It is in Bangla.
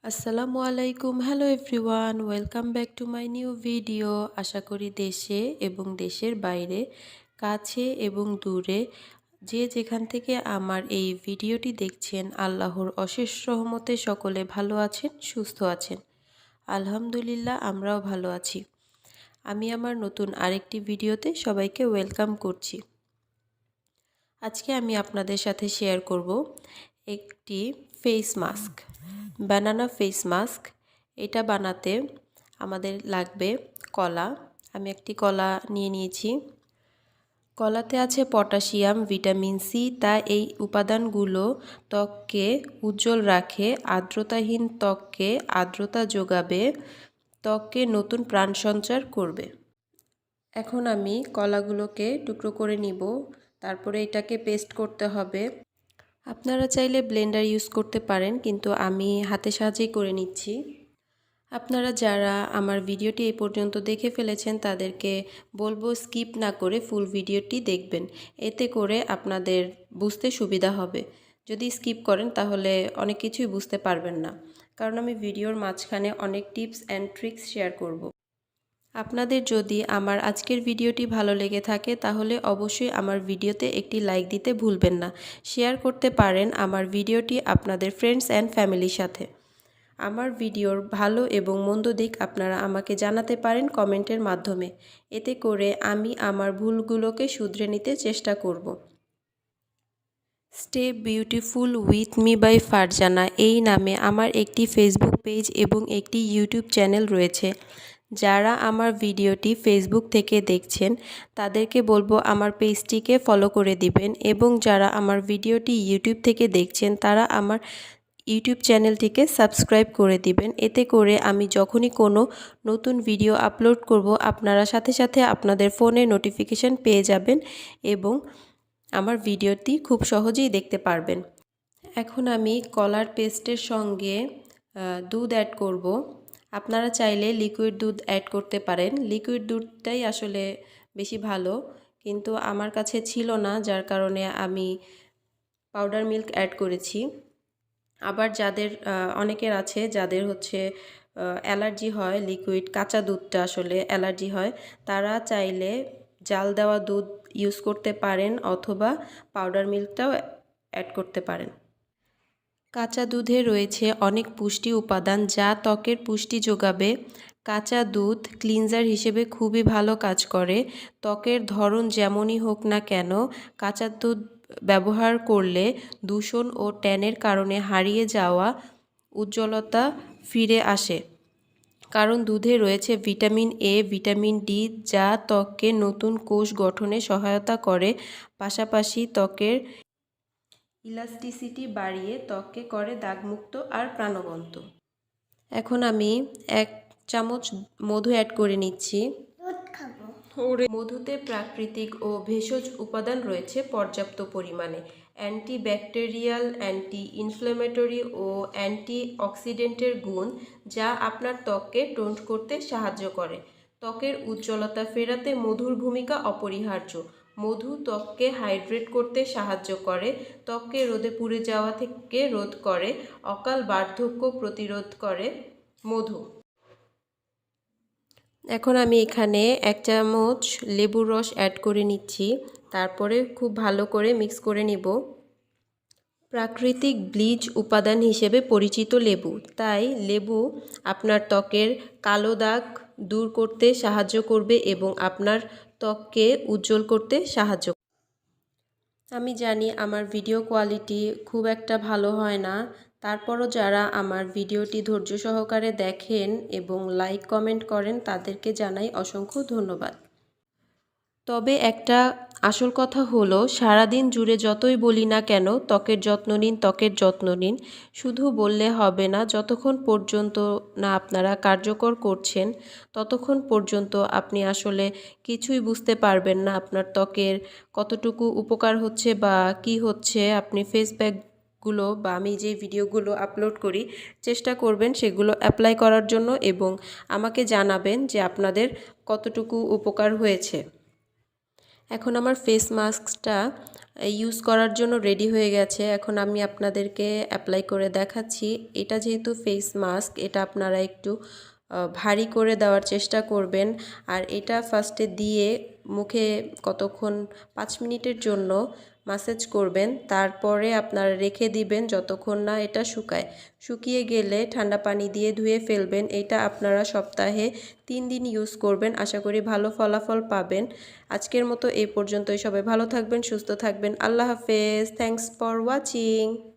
আসসালামু আলাইকুম, hello everyone, welcome back to my new video. আশা করি দেশে এবং দেশের বাইরে, কাছে এবং দূরে যে যেখান থেকে আমার এই ভিডিওটি দেখছেন, আল্লাহর অশেষ রহমতে সকলে ভালো আছেন, সুস্থ আছেন। আলহামদুলিল্লাহ, আমরাও ভালো আছি। আমি আমার নতুন আরেকটি ভিডিওতে সবাইকে ওয়েলকাম করছি। আজকে আমি আপনাদের সাথে শেয়ার করব একটি ফেস মাস্ক, বানানা ফেস মাস্ক। এটা বানাতে আমাদের লাগবে কলা। আমি একটি কলা নিয়ে নিয়েছি। কলাতে আছে পটাশিয়াম, ভিটামিন সি, তা এই উপাদানগুলো ত্বককে উজ্জ্বল রাখে, আর্দ্রতাহীন ত্বককে আর্দ্রতা যোগাবে, ত্বককে নতুন প্রাণ সঞ্চার করবে। এখন আমি কলাগুলোকে টুকরো করে নিব, তারপরে এটাকে পেস্ট করতে হবে। আপনারা চাইলে ব্লেন্ডার ইউজ করতে পারেন, কিন্তু আমি হাতের সাহায্যেই করে নিচ্ছি। আপনারা যারা আমার ভিডিওটি এই পর্যন্ত দেখে ফেলেছেন তাদেরকে বলবো স্কিপ না করে ফুল ভিডিওটি দেখবেন, এতে করে আপনাদের বুঝতে সুবিধা হবে। যদি স্কিপ করেন তাহলে অনেক কিছুই বুঝতে পারবেন না, কারণ আমি ভিডিওর মাঝখানে অনেক টিপস অ্যান্ড ট্রিক্স শেয়ার করব। আপনাদের যদি আমার আজকের ভিডিওটি ভালো লেগে থাকে তাহলে অবশ্যই আমার ভিডিওতে একটি লাইক দিতে ভুলবেন না। শেয়ার করতে পারেন আমার ভিডিওটি আপনাদের ফ্রেন্ডস অ্যান্ড ফ্যামিলির সাথে। আমার ভিডিওর ভালো এবং মন্দ দিক আপনারা আমাকে জানাতে পারেন কমেন্টের মাধ্যমে, এতে করে আমি আমার ভুলগুলোকে শুধরে নিতে চেষ্টা করব। Stay beautiful with me by Farzana এই নামে আমার একটি ফেসবুক পেজ এবং একটি ইউটিউব চ্যানেল রয়েছে। যারা আমার ভিডিওটি ফেসবুক থেকে দেখছেন তাদেরকে বলবো আমার পেজটিকে ফলো করে দিবেন, এবং যারা আমার ভিডিওটি ইউটিউব থেকে দেখছেন তারা আমার ইউটিউব চ্যানেলটিকে সাবস্ক্রাইব করে দিবেন। এতে করে আমি যখনই কোনো নতুন ভিডিও আপলোড করব আপনারা সাথে সাথে আপনাদের ফোনে নোটিফিকেশান পেয়ে যাবেন এবং আমার ভিডিওটি খুব সহজেই দেখতে পারবেন। এখন আমি কলার পেস্টের সঙ্গে দুধ অ্যাড করব। আপনারা চাইলে লিকুইড দুধ অ্যাড করতে পারেন, লিকুইড দুধটাই আসলে বেশি ভালো, কিন্তু আমার কাছে ছিল না, যার কারণে আমি পাউডার মিল্ক অ্যাড করেছি। আবার যাদের অনেকের আছে যাদের হচ্ছে অ্যালার্জি হয়, লিকুইড কাঁচা দুধটা আসলে অ্যালার্জি হয়, তারা চাইলে জাল দেওয়া দুধ ইউজ করতে পারেন অথবা পাউডার মিল্কটাও অ্যাড করতে পারেন। কাঁচা দুধে রয়েছে অনেক পুষ্টি উপাদান যা ত্বকের পুষ্টি যোগাবে। কাঁচা দুধ ক্লিনজার হিসেবে খুবই ভালো কাজ করে। ত্বকের ধরন যেমনই হোক না কেন, কাঁচা দুধ ব্যবহার করলে দূষণ ও ট্যানের কারণে হারিয়ে যাওয়া উজ্জ্বলতা ফিরে আসে, কারণ দুধে রয়েছে ভিটামিন এ, ভিটামিন ডি, যা ত্বককে নতুন কোষ গঠনে সহায়তা করে, পাশাপাশি ত্বকের ইলাস্টিসিটি বাড়িয়ে ত্বককে করে দাগমুক্ত আর প্রাণবন্ত। এখন আমি 1 চামচ মধু অ্যাড করে নিচ্ছি। মধুতে প্রাকৃতিক ও ভেষজ উপাদান রয়েছে পর্যাপ্ত পরিমাণে। অ্যান্টিব্যাকটেরিয়াল, অ্যান্টি ইনফ্ল্যামেটরি ও অ্যান্টি অক্সিডেন্টের গুণ, যা আপনার ত্বককে টোন করতে সাহায্য করে। ত্বকের উজ্জ্বলতা ফেরাতে মধুর ভূমিকা অপরিহার্য। মধু ত্বককে হাইড্রেট করতে সাহায্য করে, ত্বককে রোদে পুড়ে যাওয়া থেকে রোধ করে, অকাল বার্ধক্য প্রতিরোধ করে মধু। এখন আমি এখানে 1 চামচ লেবুর রস অ্যাড করে নিচ্ছি, তারপরে খুব ভালো করে মিক্স করে নিব। প্রাকৃতিক ব্লিচ উপাদান হিসেবে পরিচিত লেবু, তাই লেবু আপনার ত্বকের কালো দাগ দূর করতে সাহায্য করবে এবং আপনার ত্বককে উজ্জ্বল করতে সাহায্য করবে। আমি জানি আমার ভিডিও কোয়ালিটি খুব একটা ভালো হয় না, তারপরও যারা আমার ভিডিওটি ধৈর্য সহকারে দেখেন এবং লাইক কমেন্ট করেন তাদেরকে জানাই অসংখ্য ধন্যবাদ। তবে একটা আসল কথা হলো, সারাদিন জুড়ে যতই বলি না কেন ত্বকের যত্ন নিন, ত্বকের যত্ন নিন, শুধু বললে হবে না। যতক্ষণ পর্যন্ত না আপনারা কার্যকর করছেন ততক্ষণ পর্যন্ত আপনি আসলে কিছুই বুঝতে পারবেন না আপনার ত্বকের কতটুকু উপকার হচ্ছে বা কি হচ্ছে। আপনি ফেস প্যাকগুলো বা আমি যে ভিডিওগুলো আপলোড করি চেষ্টা করবেন সেগুলো অ্যাপ্লাই করার জন্য এবং আমাকে জানাবেন যে আপনাদের কতটুকু উপকার হয়েছে। এখন আমার ফেস মাস্কটা ইউজ করার জন্য রেডি হয়ে গেছে। এখন আমি আপনাদেরকে অ্যাপ্লাই করে দেখাচ্ছি। এটা যেহেতু ফেস মাস্ক, এটা আপনারা একটু ভারী করে দেওয়ার চেষ্টা করবেন। আর এটা ফার্স্টে দিয়ে মুখে কতক্ষণ 5 মিনিটের জন্য ম্যাসাজ করবেন, তারপরে আপনারা রেখে দিবেন যতক্ষণ না এটা শুকায়। শুকিয়ে গেলে ঠান্ডা পানি দিয়ে ধুয়ে ফেলবেন। এটা আপনারা সপ্তাহে 3 দিন ইউজ করবেন, আশা করি ভালো ফলাফল পাবেন। আজকের মতো এই পর্যন্তই। সবাই ভালো থাকবেন, সুস্থ থাকবেন। আল্লাহ হাফেজ। Thanks for watching.